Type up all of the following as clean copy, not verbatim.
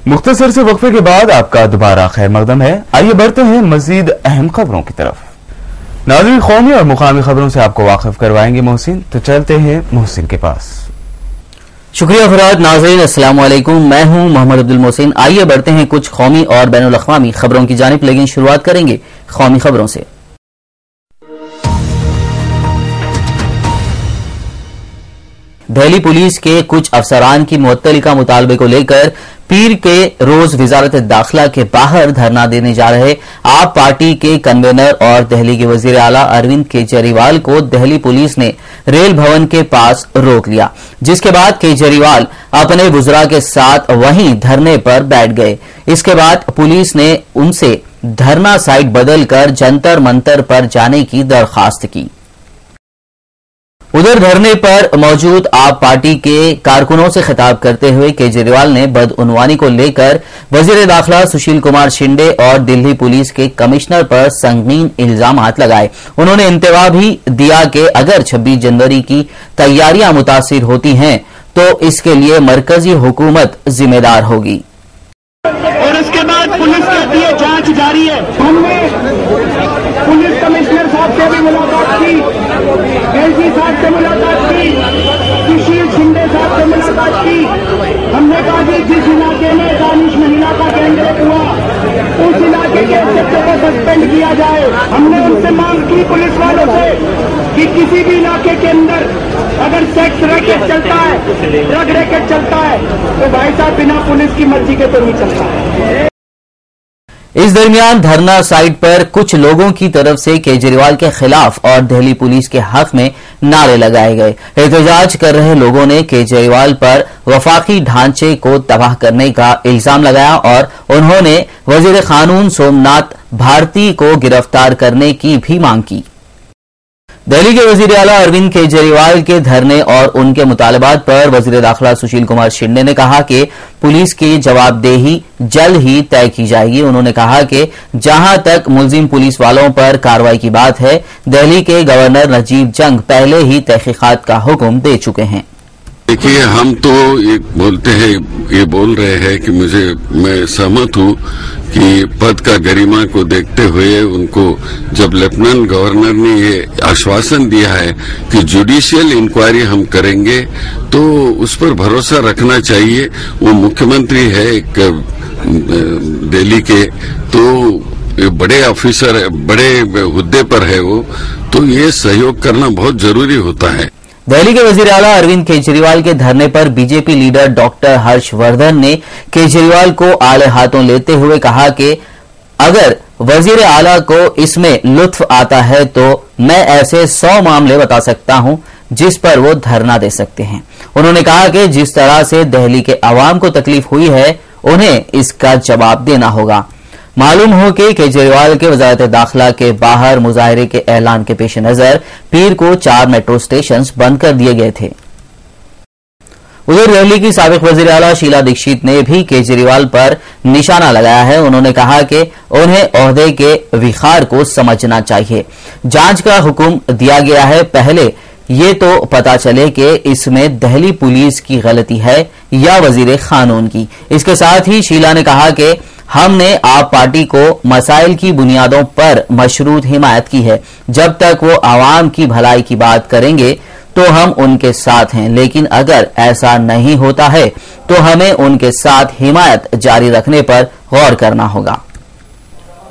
मुख्तसर से वक्फे के बाद आपका दोबारा खैर मकदम है। आइए बढ़ते हैं मजीद अहम खबरों की तरफ। नाज़रीन, कौमी और मुकामी खबरों से आपको वाकिफ करवाएंगे मोहसिन, तो चलते हैं मोहसिन के पास। शुक्रिया फराद। नाज़रीन अस्सलाम वालेकुम, मैं हूं मोहम्मद अब्दुल मोहसिन। आइए बढ़ते हैं कुछ कौमी और बैनुल अक़वामी खबरों की जानिब, लेकिन शुरुआत करेंगे कौमी खबरों से। दिल्ली पुलिस के कुछ अफसरान की मुअत्तलिका मुतालबे को लेकर पीर के रोज वजारत दाखिला के बाहर धरना देने जा रहे आप पार्टी के कन्वेनर और दिल्ली के वजीर आला अरविंद केजरीवाल को दिल्ली पुलिस ने रेल भवन के पास रोक लिया, जिसके बाद केजरीवाल अपने वुज़रा के साथ वहीं धरने पर बैठ गए। इसके बाद पुलिस ने उनसे धरना साइट बदलकर जंतर मंतर पर जाने की दरखास्त की। उधर धरने पर मौजूद आप पार्टी के कारकुनों से खिताब करते हुए केजरीवाल ने बदउनवानी को लेकर वजीर दाखिला सुशील कुमार शिंदे और दिल्ली पुलिस के कमिश्नर पर संगीन इल्जामात लगाए। उन्होंने इंतवा भी दिया कि अगर 26 जनवरी की तैयारियां मुतासिर होती हैं तो इसके लिए मरकजी हुकूमत जिम्मेदार होगी। और उसके बाद पुलिस कहती है जांच जारी है। हमने पुलिस कमिश्नर साहब से भी मुलाकात की, एलजी साहब से मुलाकात की, सुशील शिंदे साहब से मुलाकात की। हमने कहा कि जिस इलाके में दानिश महिला का गैंगरेप हुआ उस इलाके के इंस्पेक्टर को सस्पेंड किया जाए। हमने उनसे मांग की पुलिस वालों से कि किसी भी इलाके के अंदर अगर सेक्स रैकेट चलता है, ड्रग रैकेट चलता है, तो भाई साहब बिना पुलिस की मर्जी के तो नहीं चलता है। इस दरमियान धरना साइट पर कुछ लोगों की तरफ से केजरीवाल के खिलाफ और दिल्ली पुलिस के हक में नारे लगाए गए। एहतजाज कर रहे लोगों ने केजरीवाल पर वफाकी ढांचे को तबाह करने का इल्जाम लगाया और उन्होंने वजीर कानून सोमनाथ भारती को गिरफ्तार करने की भी मांग की। दिल्ली के वजीर आला अरविंद केजरीवाल के धरने और उनके मुतालबात पर वजीर दाखिला सुशील कुमार शिंदे ने कहा कि पुलिस की जवाबदेही जल्द ही तय की जाएगी। उन्होंने कहा कि जहां तक मुलजिम पुलिस वालों पर कार्रवाई की बात है, दिल्ली के गवर्नर नजीब जंग पहले ही तहकीकात का हुक्म दे चुके हैं। देखिए, हम तो ये बोल रहे हैं कि मैं सहमत हूं कि पद का गरिमा को देखते हुए उनको जब लेफ्टिनेंट गवर्नर ने ये आश्वासन दिया है कि जुडिशियल इंक्वायरी हम करेंगे तो उस पर भरोसा रखना चाहिए। वो मुख्यमंत्री है एक दिल्ली के, तो बड़े ऑफिसर बड़े हुद्दे पर है वो, तो ये सहयोग करना बहुत जरूरी होता है। दिल्ली के वजीर आला अरविंद केजरीवाल के धरने पर बीजेपी लीडर डॉक्टर हर्षवर्धन ने केजरीवाल को आले हाथों लेते हुए कहा कि अगर वजीर आला को इसमें लुत्फ आता है तो मैं ऐसे 100 मामले बता सकता हूं जिस पर वो धरना दे सकते हैं। उन्होंने कहा कि जिस तरह से दिल्ली के अवाम को तकलीफ हुई है उन्हें इसका जवाब देना होगा। मालूम हो कि केजरीवाल के वजारत दाखिला के बाहर मुजाहरे के ऐलान के पेश नजर पीर को 4 मेट्रो स्टेशन बंद कर दिए गए थे। उधर दिल्ली की साबिक वजीर आला शीला दीक्षित ने भी केजरीवाल पर निशाना लगाया है। उन्होंने कहा कि उन्हें ओहदे के विखार को समझना चाहिए। जांच का हुक्म दिया गया है, पहले ये तो पता चले कि इसमें दिल्ली पुलिस की गलती है या वजीर कानून की। इसके साथ ही शीला ने कहा कि हमने आप पार्टी को मसाइल की बुनियादों पर मशरूत हिमायत की है। जब तक वो आवाम की भलाई की बात करेंगे तो हम उनके साथ हैं, लेकिन अगर ऐसा नहीं होता है तो हमें उनके साथ हिमायत जारी रखने पर गौर करना होगा।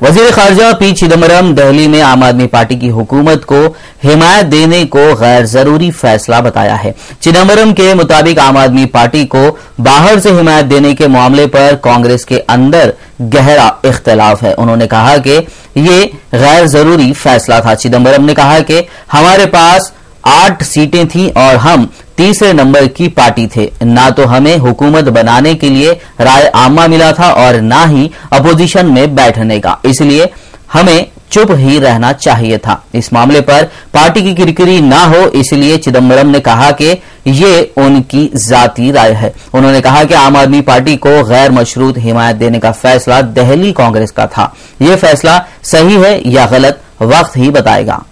वजीर खारजा पी चिदम्बरम दिल्ली में आम आदमी पार्टी की हुकूमत को हिमायत देने को गैर जरूरी फैसला बताया है। चिदम्बरम के मुताबिक आम आदमी पार्टी को बाहर से हिमायत देने के मामले पर कांग्रेस के अंदर गहरा इख्तलाफ है। उन्होंने कहा कि ये गैर जरूरी फैसला था। चिदम्बरम ने कहा कि हमारे पास 8 सीटें थी और हम तीसरे नंबर की पार्टी थे। ना तो हमें हुकूमत बनाने के लिए राय आमा मिला था और ना ही अपोजिशन में बैठने का, इसलिए हमें चुप ही रहना चाहिए था। इस मामले पर पार्टी की किरकिरी ना हो, इसलिए चिदम्बरम ने कहा कि ये उनकी जाती राय है। उन्होंने कहा कि आम आदमी पार्टी को गैर मशरूत हिमायत देने का फैसला दिल्ली कांग्रेस का था। यह फैसला सही है या गलत वक्त ही बताएगा।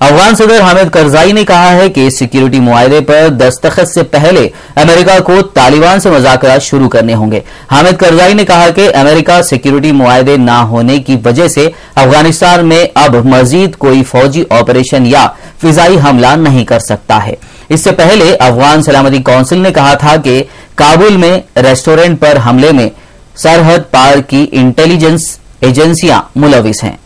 अफगान सदर हामिद करजाई ने कहा है कि सिक्योरिटी मुआहदे पर दस्तखत से पहले अमेरिका को तालिबान से मुज़ाकरात शुरू करने होंगे। हामिद करजाई ने कहा कि अमेरिका सिक्योरिटी मुआहदे न होने की वजह से अफगानिस्तान में अब मजीद कोई फौजी ऑपरेशन या फिजाई हमला नहीं कर सकता है। इससे पहले अफगान सलामती काउंसिल ने कहा था कि काबुल में रेस्टोरेंट पर हमले में सरहद पार की इंटेलिजेंस एजेंसियां मुलविस हैं।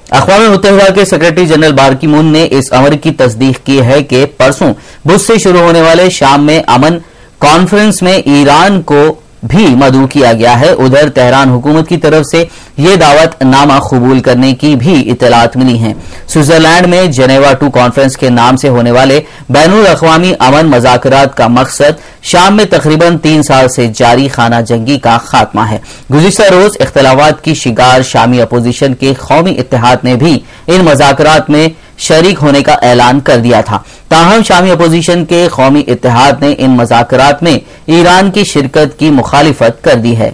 अक़वाम मुत्तहिदा के सेक्रेटरी जनरल बान की मून ने इस अमर की तस्दीक की है कि परसों बुध से शुरू होने वाले शाम में अमन कॉन्फ्रेंस में ईरान को भी मदऊ किया गया है। उधर तेहरान हुकूमत की तरफ से ये दावत नामा कबूल करने की भी इतलात मिली हैं। स्विट्जरलैंड में जेनेवा 2 कॉन्फ्रेंस के नाम से होने वाले बैनुल अक़वामी अमन मज़ाकरात का मकसद शाम में तकरीबन 3 साल से जारी खाना जंगी का खात्मा है। गुज़िश्ता रोज इख्तिलाफात की शिकार शामी अपोजिशन के कौमी इत्तेहाद ने भी इन मज़ाकरात में शरीक होने का ऐलान कर दिया था। ताहम शामी अपोजिशन के कौमी इत्तेहाद ने इन मज़ाकरात में ईरान की शिरकत की मुखालिफत कर दी है।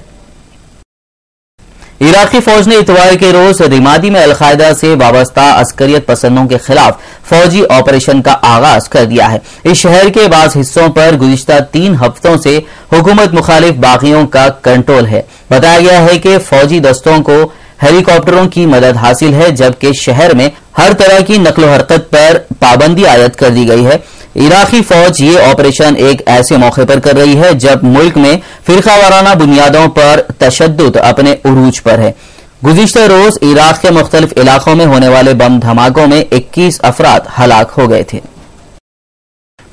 इराकी फौज ने इतवार के रोज रिमादी में अलकायदा से वाबस्ता अस्करियत पसंदों के खिलाफ फौजी ऑपरेशन का आगाज कर दिया है। इस शहर के बाज़ हिस्सों पर गुज़िश्ता 3 हफ्तों से हुकूमत मुखालिफ बागियों का कंट्रोल है। बताया गया है कि फौजी दस्तों को हेलीकॉप्टरों की मदद हासिल है, जबकि शहर में हर तरह की नकलो हरकत पर पाबंदी आयद कर दी गई है। इराकी फौज ये ऑपरेशन एक ऐसे मौके पर कर रही है जब मुल्क में फिरकावाराना बुनियादों पर तशद्दुद अपने उरूज पर है। गुज़िश्ता रोज इराक के मुख्तलिफ इलाकों में होने वाले बम धमाकों में 21 अफराद हलाक हो गए थे।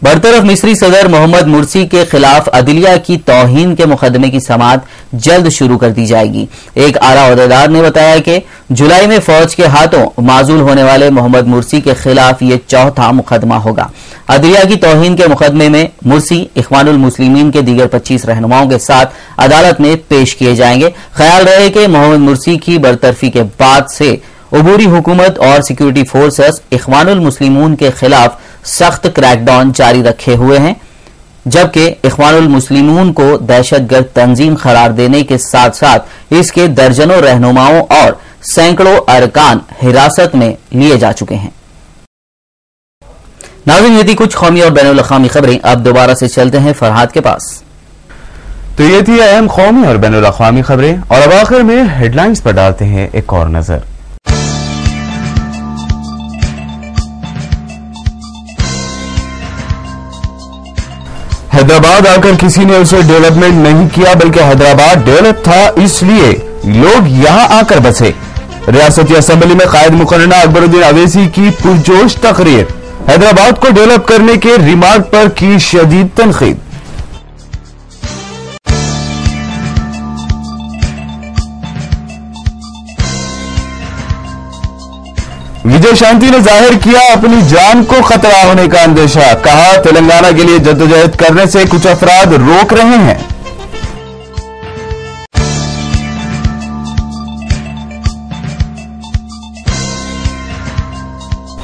बरतरफ मिस्री सदर मोहम्मद मुर्सी के खिलाफ अदलिया की तौहीन के मुकदमे की समाअत जल्द शुरू कर दी जाएगी। एक आला ओहदेदार ने बताया कि जुलाई में फौज के हाथों माजूल होने वाले मोहम्मद मुर्सी के खिलाफ यह 4था मुकदमा होगा। अदलिया की तौहीन के मुकदमे में मुर्सी इख्वानुल मुस्लिमीन के दीगर 25 रहनुमाओं के साथ अदालत में पेश किए जाएंगे। ख्याल रहे कि मोहम्मद मुर्सी की बरतरफी के बाद से उबूरी हुकूमत और सिक्योरिटी फोर्सेस इख्वानुल मुस्लिमीन के खिलाफ सख्त क्रैकडाउन जारी रखे हुए हैं, जबकि इख्वानुल मुस्लिमीन को दहशतगर्द तंजीम करार देने के साथ साथ इसके दर्जनों रहनुमाओं और सैकड़ों अरकान हिरासत में लिए जा चुके हैं। नाज़रीन, ये थी कुछ कौमी और बैनुल अक़वामी खबरें। अब दोबारा से चलते हैं फरहाद के पास। तो ये थी अहम कौमी और बैनुल अक़वामी खबरें, और अब आखिर में हेडलाइंस पर डालते हैं एक और नजर। हैदराबाद आकर किसी ने उसे डेवलपमेंट नहीं किया, बल्कि हैदराबाद डेवलप था, इसलिए लोग यहां आकर बसे। रियासती असेंबली में कायद मुकर्रर अकबरुद्दीन अवैसी की पुरजोश तकरीर। हैदराबाद को डेवलप करने के रिमार्क पर की शदीद तनकीद। विजय शांति ने जाहिर किया अपनी जान को खतरा होने का अंदेशा। कहा, तेलंगाना के लिए जद्दोजहद करने से कुछ अफराद रोक रहे हैं।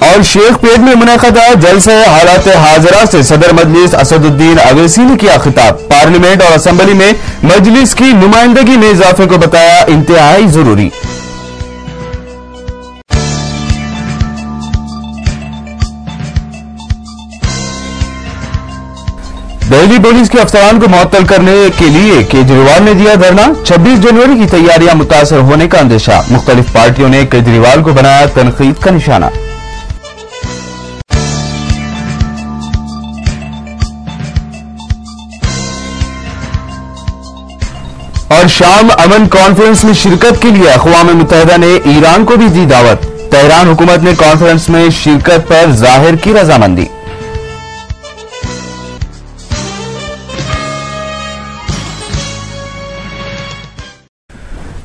और शेख पेट में मुनक़दा जलसे हालात हाजरा से सदर मजलिस असदुद्दीन अवैसी ने किया खिताब। पार्लियामेंट और असेंबली में मजलिस की नुमाइंदगी में इजाफे को बताया इंतहाई जरूरी। दिल्ली पुलिस के अफसरान को मुअत्तल करने के लिए केजरीवाल ने दिया धरना। 26 जनवरी की तैयारियां मुतासर होने का अंदेशा। मुख्तलिफ पार्टियों ने केजरीवाल को बनाया तनकीद का निशाना। और शाम अमन कॉन्फ्रेंस में शिरकत के लिए अक़वाम मुत्तहिदा ने ईरान को भी दी दावत। तेहरान हुकूमत ने कॉन्फ्रेंस में शिरकत पर जाहिर की रजामंदी।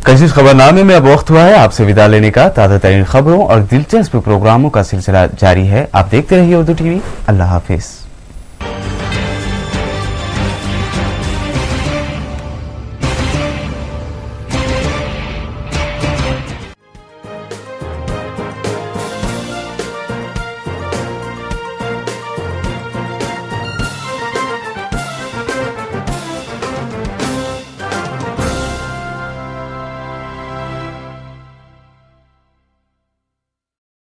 कशिश खबरनामे में अब वक्त हुआ है आपसे विदा लेने का। ताज़ा तरीन खबरों और दिलचस्प प्रोग्रामों का सिलसिला जारी है। आप देखते रहिए उर्दू टीवी। अल्लाह हाफिज।